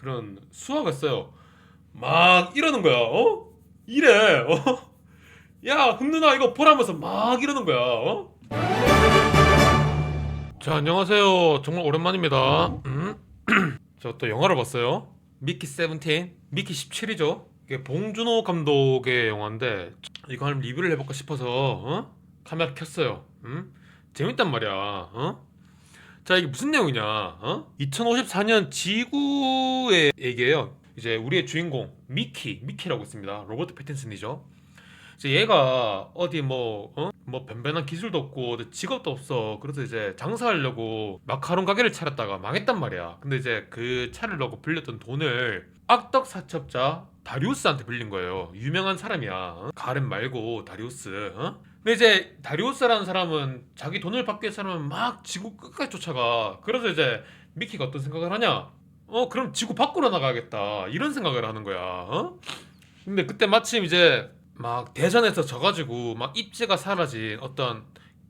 그런 수화가 있어요. 막 이러는 거야. 이래. 야, 흥누나 이거 보라면서 막 이러는 거야. 자, 안녕하세요. 정말 오랜만입니다. 저 또 영화를 봤어요. 미키 17, 미키 17이죠. 이게 봉준호 감독의 영화인데 이거 한번 리뷰를 해볼까 싶어서 카메라 켰어요. 재밌단 말이야. 자, 이게 무슨 내용이냐? 2054년 지구의 얘기예요. 이제 우리의 주인공 미키라고 있습니다. 로버트 패틴슨이죠. 이제 얘가 어디 뭐 변변한 기술도 없고 어디 직업도 없어. 그래서 이제 장사하려고 마카롱 가게를 차렸다가 망했단 말이야. 근데 이제 그 차리려고 빌렸던 돈을 악덕 사채업자 다리우스한테 빌린 거예요. 유명한 사람이야. 가렘 말고 다리우스. 근데 이제 다리우스라는 사람은 자기 돈을 받기 위해서는 막 지구 끝까지 쫓아가. 그래서 이제 미키가 어떤 생각을 하냐? 그럼 지구 밖으로 나가야겠다. 이런 생각을 하는 거야. 근데 그때 마침 이제 막 대전에서 져가지고 막 입지가 사라진 어떤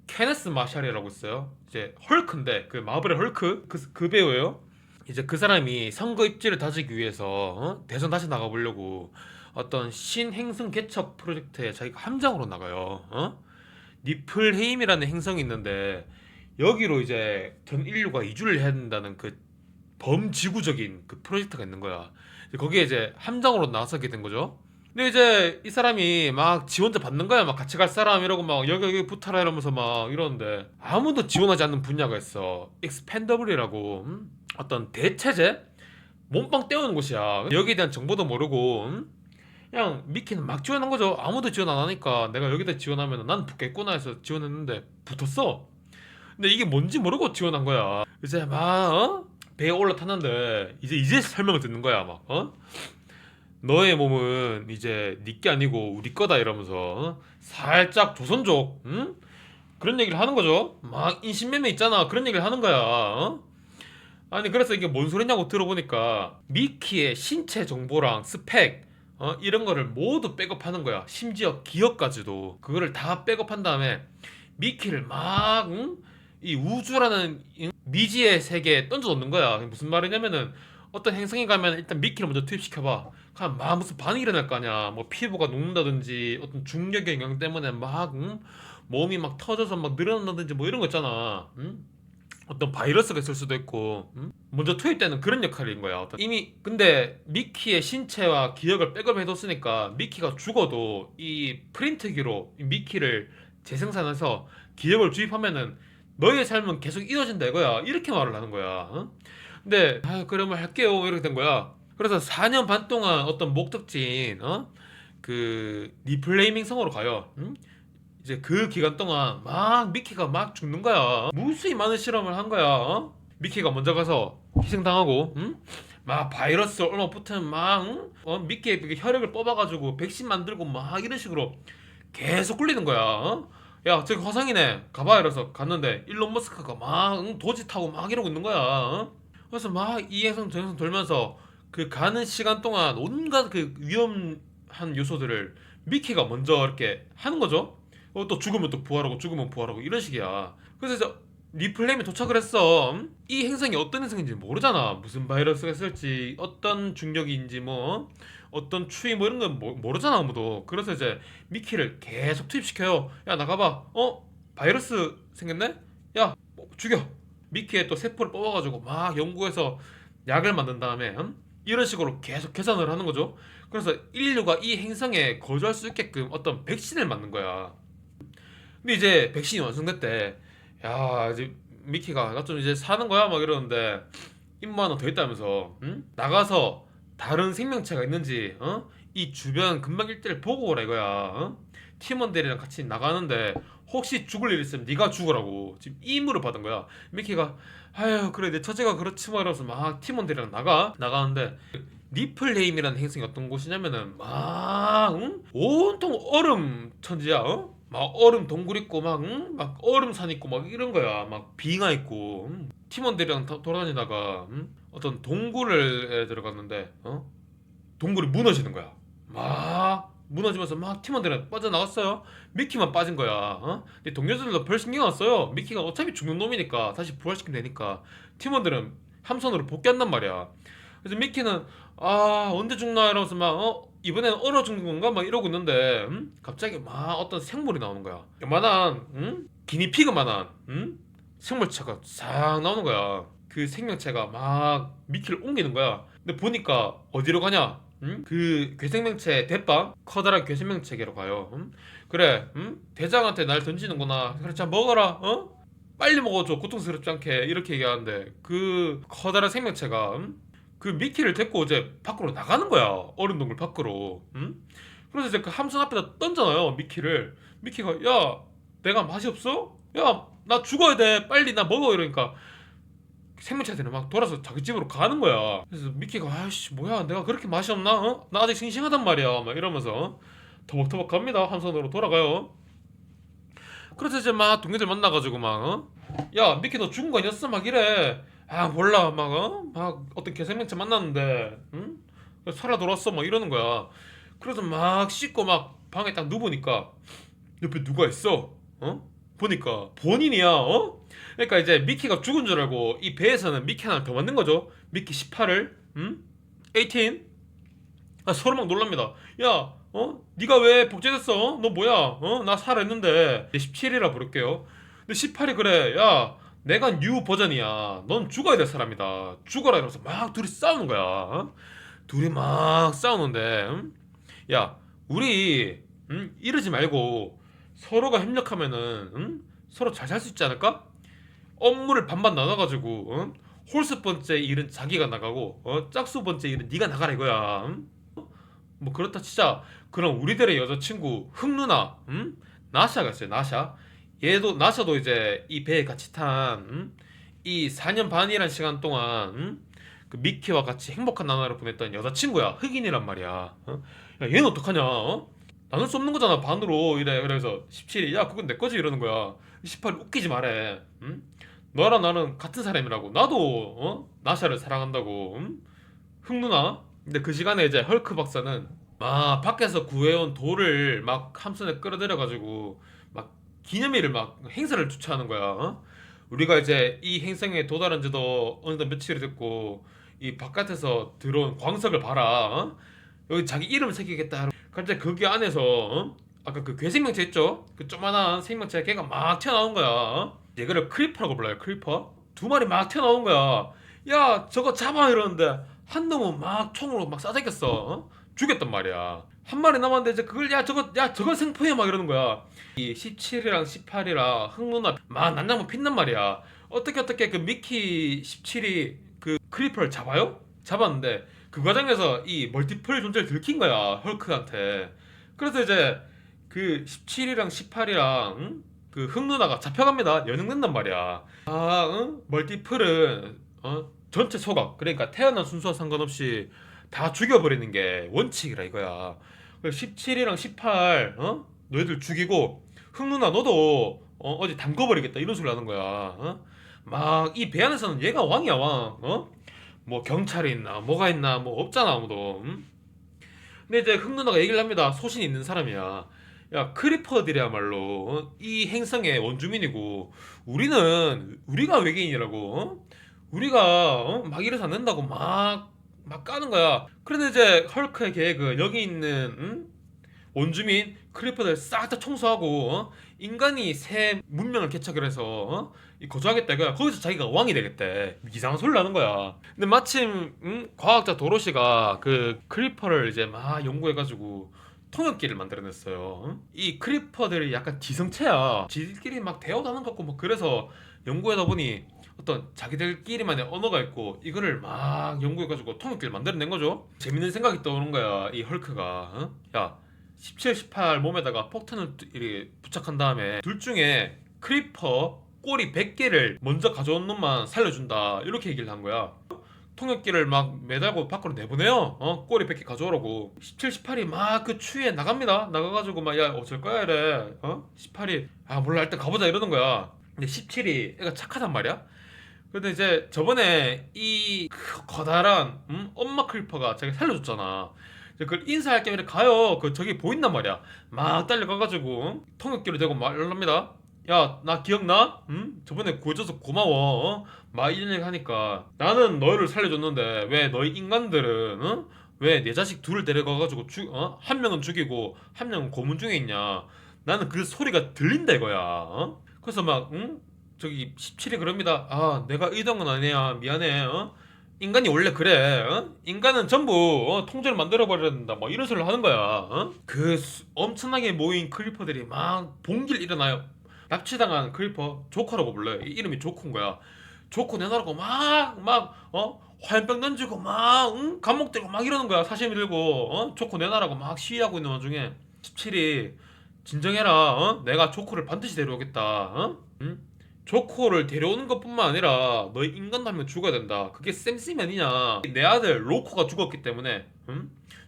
케네스 마샬이라고 있어요. 이제 헐크인데 그 마블의 헐크 그 배우예요. 이제 그 사람이 선거 입지를 다지기 위해서 대전 다시 나가보려고 어떤 신행성 개척 프로젝트에 자기가 함장으로 나가요. 니플헤임이라는 행성이 있는데 여기로 이제 전 인류가 이주를 해야 된다는 그 범지구적인 그 프로젝트가 있는 거야. 거기에 이제 함장으로 나서게 된 거죠. 근데 이제 이 사람이 막 지원자 받는 거야. 막 같이 갈 사람 이러고 막 여기 붙어라 이러면서 막 이러는데 아무도 지원하지 않는 분야가 있어. 익스펜더블이라고 어떤 대체제? 몸빵 때우는 곳이야. 여기에 대한 정보도 모르고 그냥 미키는 막 지원한 거죠. 아무도 지원 안 하니까 내가 여기다 지원하면 난 붙겠구나 해서 지원했는데 붙었어. 근데 이게 뭔지 모르고 지원한 거야. 이제 막 배에 올라탔는데 이제 설명을 듣는 거야. 막 너의 몸은 이제 니게 아니고 우리 거다 이러면서 살짝 조선족 그런 얘기를 하는 거죠. 막 인신매매 있잖아. 그런 얘기를 하는 거야. 아니 그래서 이게 뭔 소리냐고 들어보니까 미키의 신체 정보랑 스펙 이런 거를 모두 백업하는 거야. 심지어 기억까지도 그거를 다 백업한 다음에 미키를 막 이 우주라는 미지의 세계에 던져 놓는 거야. 무슨 말이냐면은 어떤 행성에 가면 일단 미키를 먼저 투입시켜봐. 그냥 막 무슨 반응이 일어날 거 아니야. 뭐 피부가 녹는다든지 어떤 중력의 영향 때문에 막 몸이 막 터져서 막 늘어난다든지 뭐 이런 거 있잖아. 어떤 바이러스가 있을 수도 있고 먼저 투입되는 그런 역할인 거야. 이미 근데 미키의 신체와 기억을 백업해뒀으니까 미키가 죽어도 이 프린트기로 이 미키를 재생산해서 기억을 주입하면은 너의 삶은 계속 이어진다 이거야. 이렇게 말을 하는 거야. 근데 그러면 할게요 이렇게 된 거야. 그래서 4년 반 동안 어떤 목적지인 그 리플레이밍 성으로 가요. 이제 그 기간 동안 막 미키가 막 죽는 거야. 무수히 많은 실험을 한 거야. 미키가 먼저 가서 희생당하고, 막 바이러스 얼마 붙으면 막, 미키의 그 혈액을 뽑아가지고 백신 만들고 막 이런 식으로 계속 굴리는 거야. 야, 저기 화성이네. 가봐 이래서 갔는데 일론 머스크가 막 도지 타고 막 이러고 있는 거야. 그래서 막 이 행성 저 행성 돌면서 그 가는 시간 동안 온갖 그 위험한 요소들을 미키가 먼저 이렇게 하는 거죠. 또 죽으면 또 부활하고 죽으면 부활하고 이런 식이야. 그래서 이제 리플레임에 도착을 했어. 이 행성이 어떤 행성인지 모르잖아. 무슨 바이러스가 있을지, 어떤 중력인지 뭐 어떤 추위 뭐 이런 건 모르잖아 아무도. 그래서 이제 미키를 계속 투입시켜요. 야 나가봐. 바이러스 생겼네? 야 죽여. 미키의 또 세포를 뽑아가지고 막 연구해서 약을 만든 다음에 이런 식으로 계속 계산을 하는 거죠. 그래서 인류가 이 행성에 거주할 수 있게끔 어떤 백신을 만든 거야. 근데 이제 백신이 완성됐대. 야, 이제 미키가 나 좀 이제 사는 거야 막 이러는데 임무 하나 더 있다면서 나가서 다른 생명체가 있는지 이 주변 근방 일대를 보고 오라 이거야. 팀원들이랑 같이 나가는데 혹시 죽을 일 있으면 네가 죽으라고 지금 이 임무를 받은 거야. 미키가 아유 그래 내 처제가 그렇지 뭐 이러면서 막 팀원들이랑 나가는데 니플레임이라는 행성이 어떤 곳이냐면은 막 온통 얼음 천지야. 막 얼음 동굴 있고 막 얼음 산 있고 막 이런 거야. 막 빙하 있고 팀원들이랑 돌아다니다가 어떤 동굴에 들어갔는데 동굴이 무너지는 거야. 막 무너지면서 막 팀원들은 빠져나갔어요. 미키만 빠진 거야. 근데 동료들도 별 신경 안 써요. 미키가 어차피 죽는 놈이니까 다시 부활시키면 되니까 팀원들은 함선으로 복귀한단 말이야. 그래서 미키는 아 언제 죽나 이러면서 막 이번에는 얼어 죽는 건가 막 이러고 있는데 갑자기 막 어떤 생물이 나오는 거야. 요만한 기니피그만한 생물체가 싹 나오는 거야. 그 생명체가 막 미키를 옮기는 거야. 근데 보니까 어디로 가냐? 그 괴생명체 대빵 커다란 괴생명체계로 가요. 그래, 대장한테 날 던지는구나. 그래, 자 먹어라. 빨리 먹어줘. 고통스럽지 않게 이렇게 얘기하는데 그 커다란 생명체가 그 미키를 데리고 이제 밖으로 나가는 거야. 얼음 동굴 밖으로. 그래서 이제 그 함선 앞에다 던져놔요. 미키를. 미키가 야 내가 맛이 없어? 야 나 죽어야 돼. 빨리 나 먹어 이러니까 생명체들은 막 돌아서 자기 집으로 가는 거야. 그래서 미키가 아이씨 뭐야 내가 그렇게 맛이 없나? 나 아직 싱싱하단 말이야. 막 이러면서 터벅터벅 갑니다. 함선으로 돌아가요. 그래서 이제 막 동료들 만나가지고 막 야 미키 너 죽은 거 아니었어? 막 이래. 아 몰라 막 막 어떤 개생명체 만났는데 살아 돌았어 막 이러는 거야. 그래서 막 씻고 막 방에 딱 누우니까 옆에 누가 있어? 보니까 본인이야. 그러니까 이제 미키가 죽은 줄 알고 이 배에서는 미키 하나 더 만든 거죠. 미키 18을 18. 서로 막 놀랍니다. 야, 네가 왜 복제됐어? 너 뭐야? 나 살아있는데 17이라 부를게요. 근데 18이 그래. 야, 내가 뉴 버전이야. 넌 죽어야 될 사람이다. 죽어라 이러면서 막 둘이 싸우는 거야. 둘이 막 싸우는데, 야, 우리 이러지 말고 서로가 협력하면은 서로 잘 살 수 있지 않을까? 업무를 반반 나눠가지고 홀수 번째 일은 자기가 나가고 짝수 번째 일은 네가 나가라 이거야. 뭐 그렇다 치자. 그럼 우리들의 여자친구 흑 누나, 나샤가 있어요. 나샤. 얘도 나샤도 이제 이 배에 같이 탄 이 4년 반이란 시간 동안 그 미키와 같이 행복한 나날을 보냈던 여자친구야. 흑인이란 말이야. 야 얘는 어떡하냐? 나눌 수 없는 거잖아 반으로 이래. 그래서 17이 야 그건 내 거지 이러는 거야. 18이 웃기지 말해. 너랑 나는 같은 사람이라고. 나도 나샤를 사랑한다고. 흑 누나. 근데 그 시간에 이제 헐크 박사는 막 밖에서 구해온 돌을 막 함선에 끌어들여 가지고 막 기념일을 막 행사를 주최하는 거야. 우리가 이제 이 행성에 도달한 지도 어느덧 며칠이 됐고 이 바깥에서 들어온 광석을 봐라. 여기 자기 이름을 새기겠다. 그런데 거기 안에서 아까 그 괴생명체 있죠? 그 조만한 생명체 걔가 막 튀어나온 거야. 얘를 크리퍼라고 불러요. 크리퍼. 두 마리 막 튀어나온 거야. 야 저거 잡아 이러는데 한 놈은 막 총으로 막 쏴대겼어. 죽였단 말이야. 한 마리 남았는데 이제 그걸 야 저거 생포해 막 이러는 거야. 이 17이랑 18이랑 흑누나 막 난장만 핀단 말이야. 어떻게 그 미키 17이 그 크리퍼를 잡아요? 잡았는데 그 과정에서 이 멀티플 존재를 들킨 거야 헐크한테. 그래서 이제 그 17이랑 18이랑 그 흑누나가 잡혀갑니다. 연행된단 말이야. 멀티플은 전체 소각 그러니까 태어난 순서와 상관없이 다 죽여버리는 게 원칙이라 이거야. 17이랑 18 너희들 죽이고 흑누나 너도 어디 담궈버리겠다 이런 소리 하는 거야. 막 이 배 안에서는 얘가 왕이야 왕. 뭐 경찰이 있나 뭐가 있나 뭐 없잖아 아무도. 근데 이제 흑누나가 얘기를 합니다. 소신 있는 사람이야. 야 크리퍼들이야말로 이 행성의 원주민이고 우리가 외계인이라고. 우리가 막 이래서 안 된다고 막 까는 거야. 그런데 이제 헐크의 계획은 여기 있는 원주민 크리퍼들 싹 다 청소하고 인간이 새 문명을 개척을 해서 거주하겠다 이거야. 거기서 자기가 왕이 되겠대. 이상한 소리를 하는 거야. 근데 마침 과학자 도로시가 그 크리퍼를 이제 막 연구해가지고 통역기를 만들어냈어요. 이 크리퍼들이 약간 지성체야. 지들끼리 막 대화도 하는 것 같고 뭐 그래서 연구하다 보니 어떤 자기들끼리만의 언어가 있고 이거를 막 연구해가지고 통역기를 만들어낸 거죠. 재밌는 생각이 떠오른 거야 이 헐크가. 야 17, 18 몸에다가 폭탄을 이렇게 부착한 다음에 둘 중에 크리퍼 꼬리 100개를 먼저 가져온 놈만 살려준다 이렇게 얘기를 한 거야. 통역기를 막 매달고 밖으로 내보내요. 꼬리 100개 가져오라고. 17, 18이 막 그 추위에 나갑니다. 나가가지고 막 야 어쩔 거야 이래. 18이 아 몰라 일단 가보자 이러는 거야. 근데 17이 애가 착하단 말이야. 근데 이제 저번에 이 커다란 엄마 크리퍼가 자기 살려줬잖아. 이제 그걸 인사할 겸 이렇게 가요. 그 저기 보인단 말이야. 막 달려가가지고 통역기로 대고 말합니다. 야, 나 기억나? 응? 저번에 구해줘서 고마워. 어? 막 이런 얘기 하니까 나는 너희를 살려줬는데 왜 너희 인간들은 응? 왜 내 자식 둘을 데려가가지고 한 명은 죽이고 한 명은 고문 중에 있냐? 나는 그 소리가 들린다 이거야. 어? 그래서 막 응? 저기 17이 그럽니다. 아, 내가 의도한 건 아니야. 미안해. 어? 인간이 원래 그래. 어? 인간은 전부 통제를 만들어 버려야 된다. 뭐 이런 소리를 하는 거야. 어? 엄청나게 모인 크리퍼들이 막 봉길 일어나요. 납치당한 크리퍼 조커라고 불러요. 이름이 조커인 거야. 조커 내놔라고 화염병 던지고 감목 들고 막 이러는 거야. 사시미 들고 조커 내놔라고 막 시위하고 있는 와중에 17이 진정해라. 내가 조커를 반드시 데려오겠다. 응? 조커를 데려오는 것뿐만 아니라 너희 인간도 한 명 죽어야 된다. 그게 쌤쌤이 아니냐. 내 아들 로코가 죽었기 때문에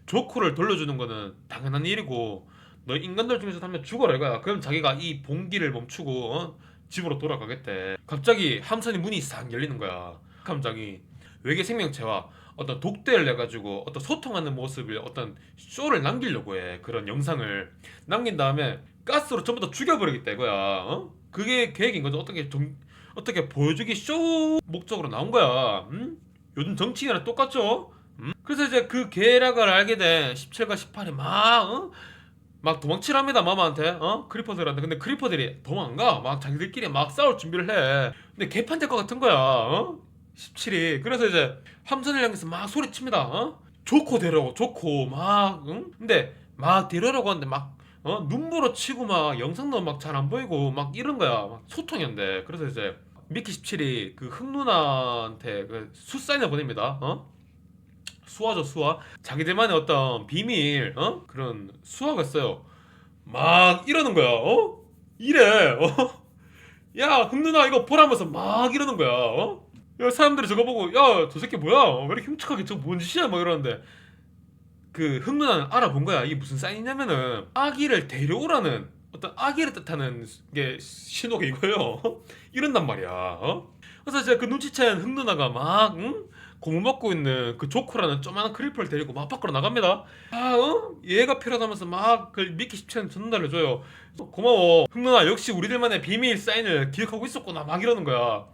조커를 돌려주는 거는 당연한 일이고 너희 인간들 중에서 한 명 죽어라 이거야. 그럼 자기가 이 봉기를 멈추고 집으로 돌아가겠대. 갑자기 함선의 문이 싹 열리는 거야. 함장이 외계 생명체와 어떤 독대를 내가지고 어떤 소통하는 모습을 어떤 쇼를 남기려고 해. 그런 영상을 남긴 다음에 가스로 전부 다 죽여버리겠다 이거야. 그게 계획인 거죠. 어떻게 보여주기 쇼 목적으로 나온 거야. 요즘 정치인이랑 똑같죠? 그래서 이제 그 계략을 알게 된 17과 18이 막 도망치랍니다 마마한테 크리퍼들한테. 근데 크리퍼들이 도망가 막 자기들끼리 막 싸울 준비를 해. 근데 개판될 것 같은 거야 17이. 그래서 이제 함선을 향해서 막 소리칩니다. 조코 데려오고 조코 막 근데 막 데려오라고 하는데 막 눈보라 치고 막 영상도 막 잘 안 보이고 막 이런 거야. 막 소통이 안 돼. 그래서 이제 미키 17이 그 흑누나한테 그 수사인을 보냅니다. 수화죠 수화. 자기들만의 어떤 비밀 그런 수화가 있어요. 막 이러는 거야. 이래. 야 흑누나 이거 보라면서 막 이러는 거야. 야 사람들이 저거 보고 야 저 새끼 뭐야 왜 이렇게 흉측하게 저거 뭔 짓이야 막 이러는데 그 흑누나는 알아본 거야. 이게 무슨 사인이냐면은 아기를 데려오라는 어떤 아기를 뜻하는 게 신호가 이거예요. 이런단 말이야. 그래서 이제 그 눈치챈 흑누나가 막 고무 먹고 있는 그 조커라는 조그마한 크리퍼를 데리고 막 밖으로 나갑니다. 얘가 필요하다면서 막 그 미키 17은 전달해줘요. 고마워 흑누나 역시 우리들만의 비밀 사인을 기억하고 있었구나 막 이러는 거야.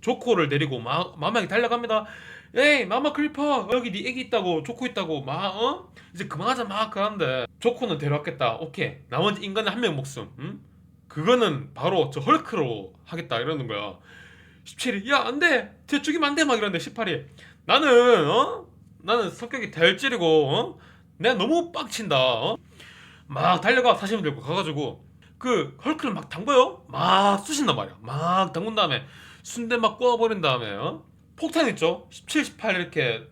조커를 데리고 마마에게 달려갑니다. 에이 마마 크리퍼 여기 네 애기 있다고 조커 있다고 이제 그만하자 막 그러는데 조커는 데려왔겠다. 오케이 나머지 인간의 한 명 목숨 그거는 바로 저 헐크로 하겠다 이러는 거야. 17이 야 안돼 쟤 죽이면 안돼 막 이러는데 18이 나는 성격이 대질이고 내가 너무 빡친다. 막 달려가 사심을 들고 가가지고 그 헐크를 막 담궈요. 막 쑤신단 말이야. 막 담근 다음에 순대 막 구워버린 다음에 폭탄 있죠. 17, 18 이렇게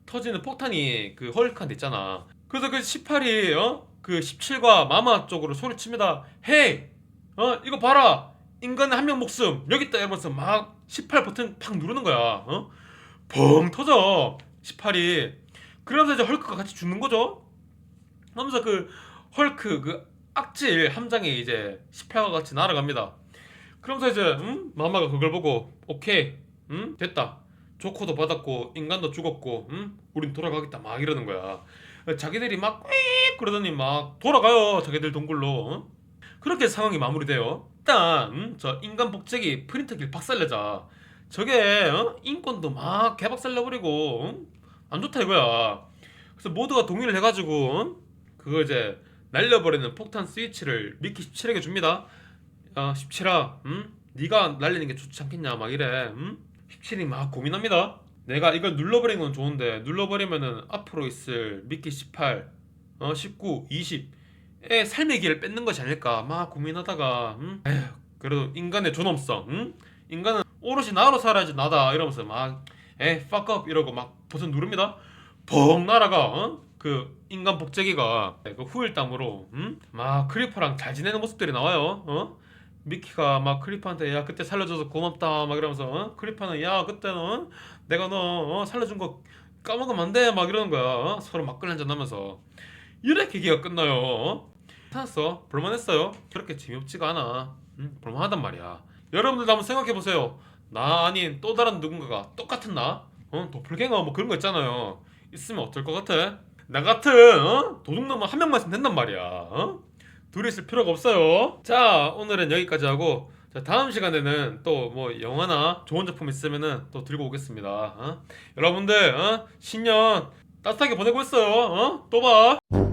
터지는 폭탄이 그 헐크한테 있잖아. 그래서 그 18이 그 17과 마마 쪽으로 소리칩니다. 헤이 이거 봐라 인간의 한 명 목숨 여기 있다 이러면서 막 18 버튼 팍 누르는 거야. 펑 터져 18이. 그러면서 이제 헐크가 같이 죽는 거죠. 하면서 그 헐크 그 악질 함장이 이제 18과 같이 날아갑니다. 그러면서 이제 마마가 그걸 보고 오케이 됐다 조커도 받았고 인간도 죽었고 우린 돌아가겠다 막 이러는 거야. 자기들이 막 꽥 그러더니 막 돌아가요 자기들 동굴로. 그렇게 상황이 마무리돼요. 일단 저 인간 복제기 프린터기를 박살내자. 저게 인권도 막 개박살내버리고 안 좋다 이거야. 그래서 모두가 동의를 해가지고 그거 이제 날려버리는 폭탄 스위치를 미키 17에게 줍니다. 17아 네가 날리는 게 좋지 않겠냐 막 이래. 17이 막 고민합니다. 내가 이걸 눌러버리는 건 좋은데 눌러버리면은 앞으로 있을 미키 18 19 20의 삶의 길을 뺏는 것이 아닐까 막 고민하다가 에휴 그래도 인간의 존엄성 인간은 오롯이 나로 살아야지 나다 이러면서 막 에이 fuck up 이러고 막 버튼 누릅니다. 펑 날아가 그 인간 복제기가 그 후일담으로 막 크리퍼랑 잘 지내는 모습들이 나와요. 미키가 막 크리퍼한테 야 그때 살려줘서 고맙다 막 이러면서 크리퍼는 야 그때는 내가 너 살려준 거 까먹으면 안 돼 막 이러는 거야. 서로 막걸리 한잔 하면서 이렇게 얘기가 끝나요. 괜찮았어 볼만했어요. 그렇게 재미없지가 않아. 볼만하단 말이야. 여러분들도 한번 생각해보세요. 나 아닌 또 다른 누군가가 똑같은 나 도플갱어 뭐 그런 거 있잖아요. 있으면 어떨 것 같아? 나 같은 도둑놈은 한 명만 있으면 된단 말이야. 둘이 있을 필요가 없어요. 자, 오늘은 여기까지 하고 자, 다음 시간에는 또 뭐 영화나 좋은 작품 있으면은 또 들고 오겠습니다. 여러분들 신년 따뜻하게 보내고 있어요. 또 봐.